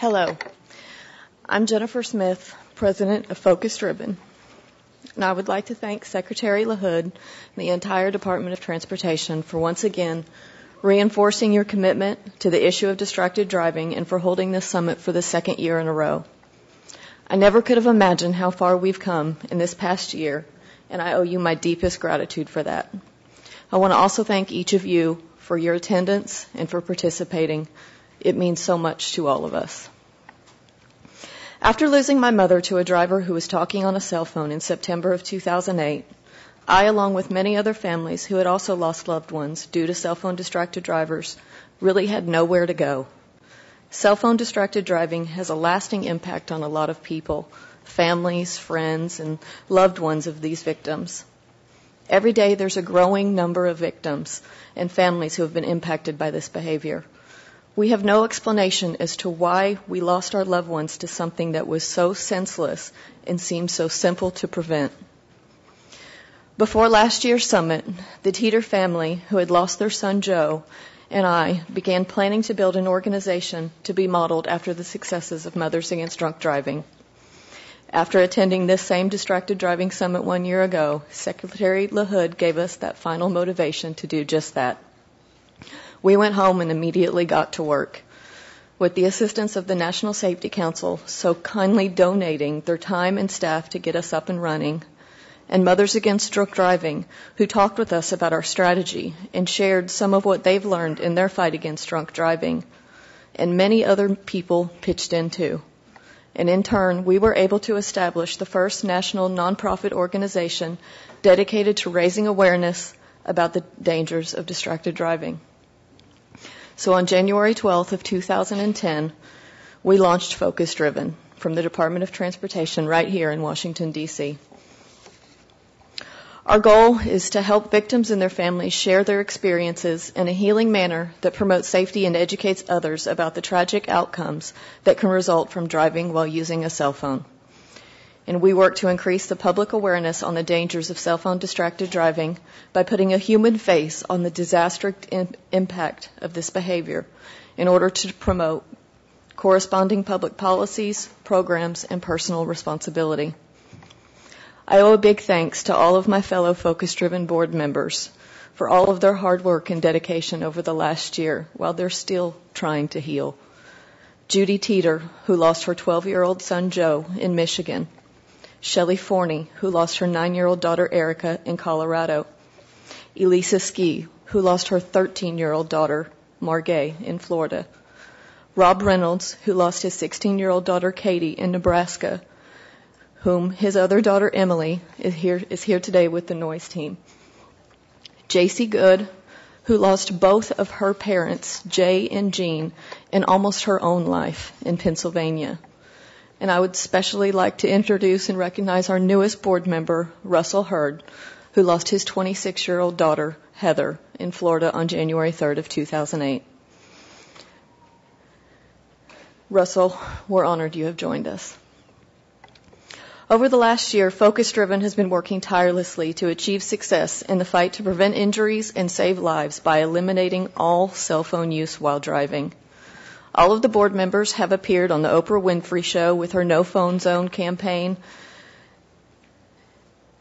Hello, I'm Jennifer Smith, President of Focus Driven, and I would like to thank Secretary LaHood and the entire Department of Transportation for once again reinforcing your commitment to the issue of distracted driving and for holding this summit for the second year in a row. I never could have imagined how far we've come in this past year, and I owe you my deepest gratitude for that. I want to also thank each of you for your attendance and for participating. It means so much to all of us. After losing my mother to a driver who was talking on a cell phone in September of 2008, I, along with many other families who had also lost loved ones due to cell phone distracted drivers, really had nowhere to go. Cell phone distracted driving has a lasting impact on a lot of people, families, friends, and loved ones of these victims. Every day there's a growing number of victims and families who have been impacted by this behavior. We have no explanation as to why we lost our loved ones to something that was so senseless and seemed so simple to prevent. Before last year's summit, the Teeter family, who had lost their son Joe, and I began planning to build an organization to be modeled after the successes of Mothers Against Drunk Driving. After attending this same distracted driving summit 1 year ago, Secretary LaHood gave us that final motivation to do just that. We went home and immediately got to work. With the assistance of the National Safety Council so kindly donating their time and staff to get us up and running, and Mothers Against Drunk Driving, who talked with us about our strategy and shared some of what they've learned in their fight against drunk driving, and many other people pitched in too. And in turn, we were able to establish the first national nonprofit organization dedicated to raising awareness about the dangers of distracted driving. So on January 12th of 2010, we launched Focus Driven from the Department of Transportation right here in Washington, D.C. Our goal is to help victims and their families share their experiences in a healing manner that promotes safety and educates others about the tragic outcomes that can result from driving while using a cell phone. And we work to increase the public awareness on the dangers of cell phone distracted driving by putting a human face on the disastrous impact of this behavior in order to promote corresponding public policies, programs, and personal responsibility. I owe a big thanks to all of my fellow Focus-Driven board members for all of their hard work and dedication over the last year while they're still trying to heal. Judy Teeter, who lost her 12-year-old son Joe in Michigan. Shelley Forney, who lost her 9-year-old daughter Erica in Colorado. Elisa Ski, who lost her 13-year-old daughter Margay in Florida. Rob Reynolds, who lost his 16-year-old daughter Katie in Nebraska, whom his other daughter Emily is here today with the Noise team. J.C. Good, who lost both of her parents, Jay and Jean, in almost her own life in Pennsylvania. And I would especially like to introduce and recognize our newest board member, Russell Hurd, who lost his 26-year-old daughter, Heather, in Florida on January 3rd of 2008. Russell, we're honored you have joined us. Over the last year, Focus Driven has been working tirelessly to achieve success in the fight to prevent injuries and save lives by eliminating all cell phone use while driving. All of the board members have appeared on the Oprah Winfrey Show with her No Phone Zone campaign.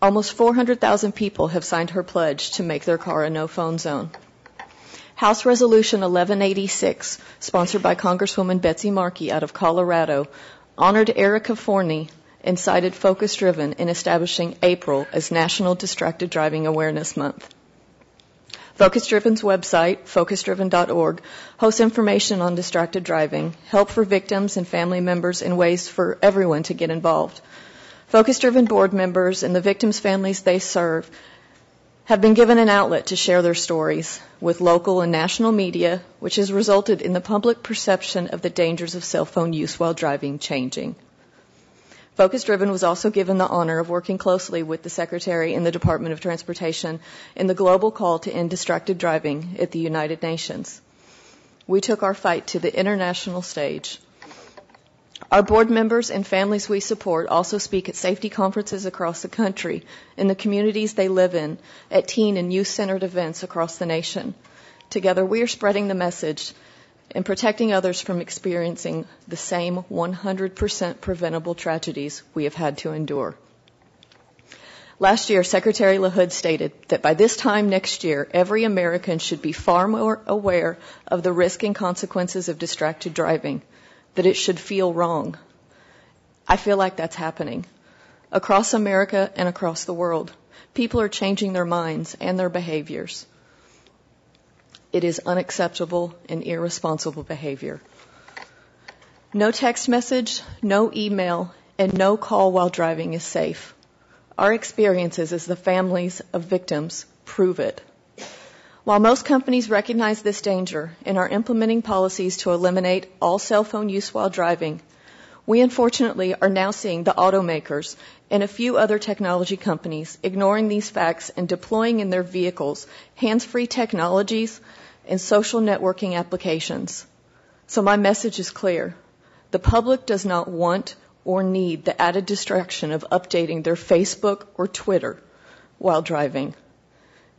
Almost 400,000 people have signed her pledge to make their car a no phone zone. House Resolution 1186, sponsored by Congresswoman Betsy Markey out of Colorado, honored Erica Forney and cited Focus Driven in establishing April as National Distracted Driving Awareness Month. Focus Driven's website, focusdriven.org, hosts information on distracted driving, help for victims and family members, and ways for everyone to get involved. Focus Driven board members and the victims' families they serve have been given an outlet to share their stories with local and national media, which has resulted in the public perception of the dangers of cell phone use while driving changing. Focus Driven was also given the honor of working closely with the Secretary in the Department of Transportation in the global call to end distracted driving at the United Nations. We took our fight to the international stage. Our board members and families we support also speak at safety conferences across the country, in the communities they live in, at teen and youth-centered events across the nation. Together, we are spreading the message and protecting others from experiencing the same 100% preventable tragedies we have had to endure. Last year, Secretary LaHood stated that by this time next year, every American should be far more aware of the risk and consequences of distracted driving, that it should feel wrong. I feel like that's happening. Across America and across the world, people are changing their minds and their behaviors. It is unacceptable and irresponsible behavior. No text message, no email, and no call while driving is safe. Our experiences as the families of victims prove it. While most companies recognize this danger and are implementing policies to eliminate all cell phone use while driving, we unfortunately are now seeing the automakers and a few other technology companies ignoring these facts and deploying in their vehicles hands-free technologies and social networking applications. So my message is clear. The public does not want or need the added distraction of updating their Facebook or Twitter while driving.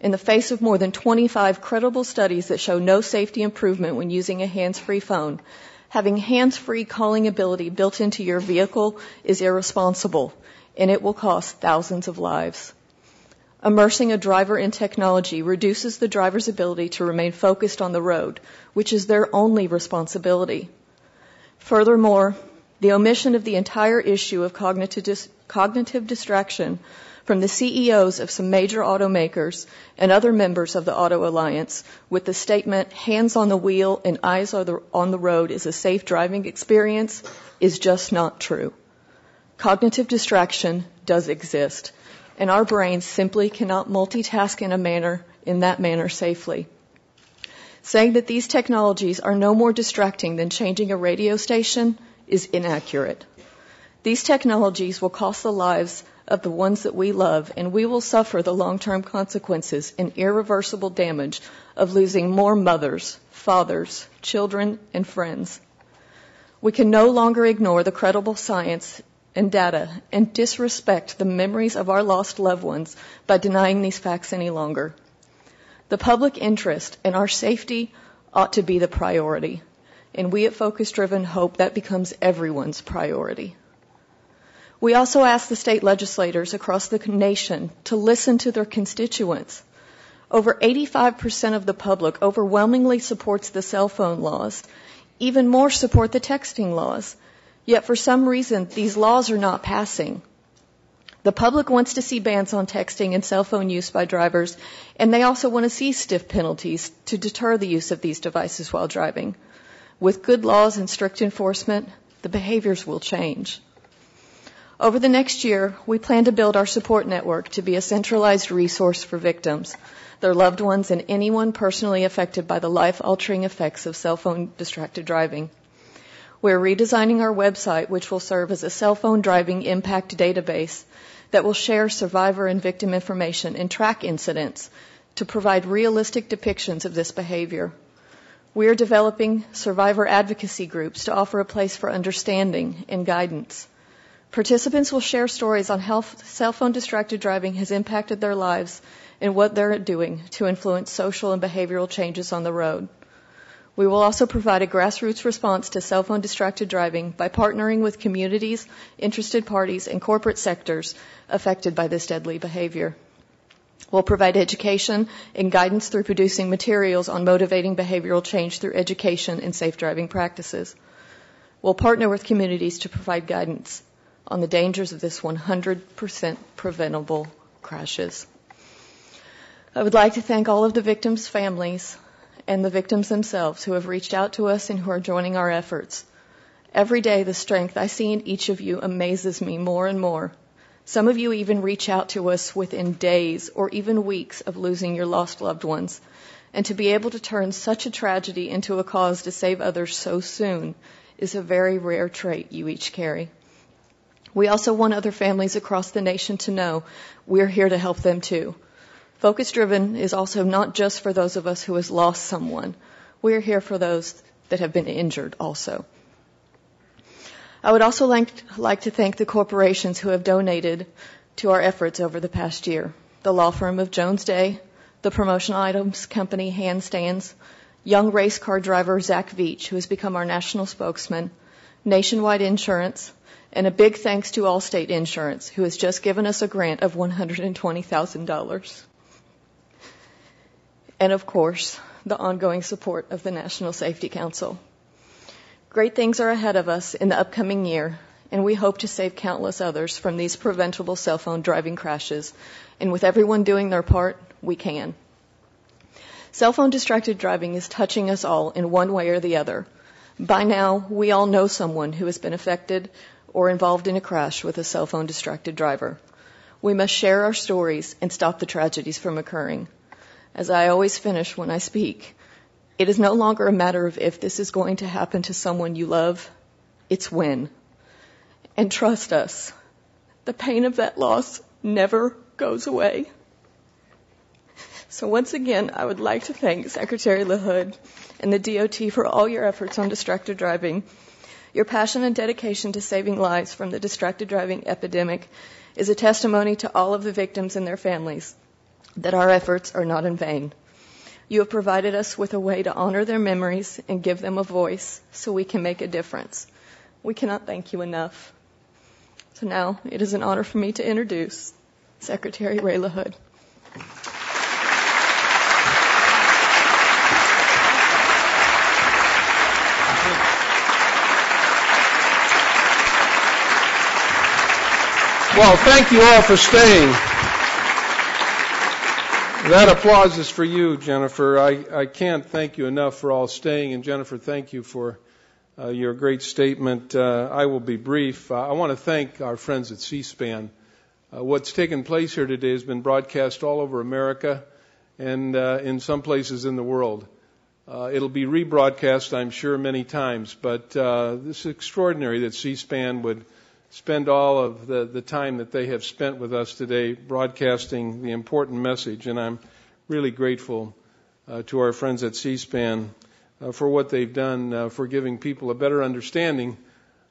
In the face of more than 25 credible studies that show no safety improvement when using a hands-free phone, having hands-free calling ability built into your vehicle is irresponsible, and it will cost thousands of lives. Immersing a driver in technology reduces the driver's ability to remain focused on the road, which is their only responsibility. Furthermore, the omission of the entire issue of cognitive distraction from the CEOs of some major automakers and other members of the Auto Alliance with the statement, hands on the wheel and eyes on the road is a safe driving experience, is just not true. Cognitive distraction does exist, and our brains simply cannot multitask in that manner safely. Saying that these technologies are no more distracting than changing a radio station is inaccurate. These technologies will cost the lives of the ones that we love, and we will suffer the long-term consequences and irreversible damage of losing more mothers, fathers, children, and friends. We can no longer ignore the credible science and data and disrespect the memories of our lost loved ones by denying these facts any longer. The public interest and our safety ought to be the priority, and we at Focus Driven hope that becomes everyone's priority. We also ask the state legislators across the nation to listen to their constituents. Over 85% of the public overwhelmingly supports the cell phone laws. Even more support the texting laws. Yet for some reason, these laws are not passing. The public wants to see bans on texting and cell phone use by drivers, and they also want to see stiff penalties to deter the use of these devices while driving. With good laws and strict enforcement, the behaviors will change. Over the next year, we plan to build our support network to be a centralized resource for victims, their loved ones, and anyone personally affected by the life-altering effects of cell phone distracted driving. We're redesigning our website, which will serve as a cell phone driving impact database that will share survivor and victim information and track incidents to provide realistic depictions of this behavior. We are developing survivor advocacy groups to offer a place for understanding and guidance. Participants will share stories on how cell phone distracted driving has impacted their lives and what they're doing to influence social and behavioral changes on the road. We will also provide a grassroots response to cell phone distracted driving by partnering with communities, interested parties, and corporate sectors affected by this deadly behavior. We'll provide education and guidance through producing materials on motivating behavioral change through education and safe driving practices. We'll partner with communities to provide guidance on the dangers of this 100% preventable crashes. I would like to thank all of the victims' families and the victims themselves who have reached out to us and who are joining our efforts. Every day, the strength I see in each of you amazes me more and more. Some of you even reach out to us within days or even weeks of losing your lost loved ones. And to be able to turn such a tragedy into a cause to save others so soon is a very rare trait you each carry. We also want other families across the nation to know we're here to help them too. Focus Driven is also not just for those of us who has lost someone. We're here for those that have been injured also. I would also like to thank the corporations who have donated to our efforts over the past year. The law firm of Jones Day, the promotional items company Handstands, young race car driver Zach Veach, who has become our national spokesman, Nationwide Insurance, and a big thanks to Allstate Insurance, who has just given us a grant of $120,000. And of course, the ongoing support of the National Safety Council. Great things are ahead of us in the upcoming year, and we hope to save countless others from these preventable cell phone driving crashes. And with everyone doing their part, we can. Cell phone distracted driving is touching us all in one way or the other. By now, we all know someone who has been affected or involved in a crash with a cell phone distracted driver. We must share our stories and stop the tragedies from occurring. As I always finish when I speak, it is no longer a matter of if this is going to happen to someone you love, it's when. And trust us, the pain of that loss never goes away. So once again, I would like to thank Secretary LaHood and the DOT for all your efforts on distracted driving. Your passion and dedication to saving lives from the distracted driving epidemic is a testimony to all of the victims and their families that our efforts are not in vain. You have provided us with a way to honor their memories and give them a voice so we can make a difference. We cannot thank you enough. So now it is an honor for me to introduce Secretary Ray LaHood. Well, thank you all for staying. That applause is for you, Jennifer. I can't thank you enough for all staying. And Jennifer, thank you for your great statement. I will be brief. I want to thank our friends at C-SPAN. What's taken place here today has been broadcast all over America and in some places in the world. It'll be rebroadcast, I'm sure, many times. But this is extraordinary that C-SPAN would spend all of the time that they have spent with us today broadcasting the important message. And I'm really grateful to our friends at C-SPAN for what they've done for giving people a better understanding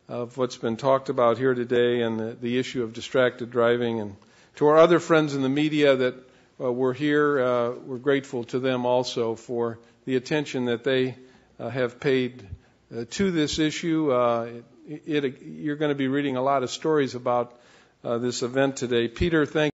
of what's been talked about here today and the issue of distracted driving. And to our other friends in the media that were here, we're grateful to them also for the attention that they have paid to this issue. You're going to be reading a lot of stories about this event today. Peter, thank you.